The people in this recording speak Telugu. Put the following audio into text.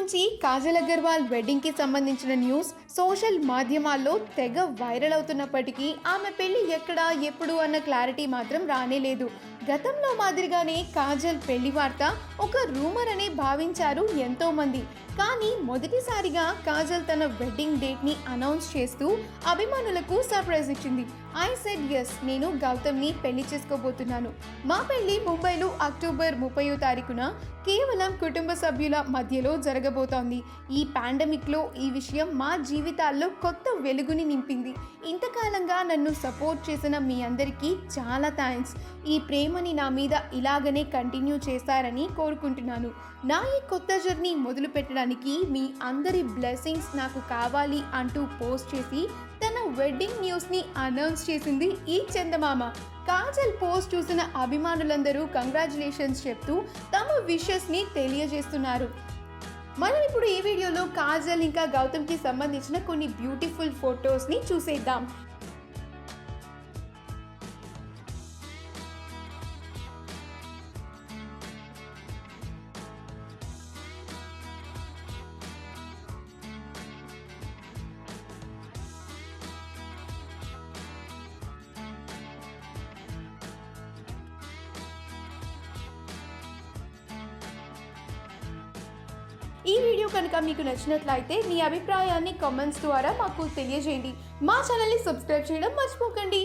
నుంచి కాజల్ అగర్వాల్ వెడ్డింగ్కి సంబంధించిన న్యూస్ సోషల్ మాధ్యమాల్లో తెగ వైరల్ అవుతున్నప్పటికీ ఆమె పెళ్లి ఎక్కడ ఎప్పుడు అన్న క్లారిటీ మాత్రం రానేలేదు. గతంలో మాదిరిగానే కాజల్ పెళ్లి వార్త ఒక రూమర్ అని భావించారు ఎంతోమంది. కానీ మొదటిసారిగా కాజల్ తన వెడ్డింగ్ డేట్ని అనౌన్స్ చేస్తూ అభిమానులకు సర్ప్రైజ్ ఇచ్చింది. ఐ సెడ్ ఎస్, నేను గౌతమ్ని పెళ్లి చేసుకోబోతున్నాను. మా పెళ్లి ముంబైలో అక్టోబర్ 30వ తారీఖున కేవలం కుటుంబ సభ్యుల మధ్యలో జరగబోతోంది. ఈ పాండమిక్లో ఈ విషయం మా జీవితాల్లో కొత్త వెలుగుని నింపింది. ఇంతకాలంగా నన్ను సపోర్ట్ చేసిన మీ అందరికీ చాలా థ్యాంక్స్. ఈ ప్రేమని నా మీద ఇలాగనే కంటిన్యూ చేస్తారని కోరుకుంటున్నాను. నా ఈ కొత్త జర్నీ మొదలు పెట్టడానికి మీ అందరి బ్లెస్సింగ్స్ నాకు కావాలి అంటూ పోస్ట్ చేసి తన వెడ్డింగ్ న్యూస్ని అనౌన్స్ చేసింది ఈ చందమామ. కాజల్ పోస్ట్ చూసిన అభిమానులందరూ కంగ్రాచులేషన్స్ చెప్తూ తమ విషెస్ని తెలియజేస్తున్నారు. మనం ఇప్పుడు ఈ వీడియోలో కాజల్ ఇంకా గౌతమ్కి సంబంధించిన కొన్ని బ్యూటిఫుల్ ఫొటోస్ని చూసేద్దాం. ఈ వీడియో కనుక మీకు నచ్చినట్లయితే మీ అభిప్రాయాన్ని కామెంట్స్ ద్వారా మాకు తెలియజేయండి. మా ఛానల్ని సబ్స్క్రైబ్ చేయడం మర్చిపోకండి.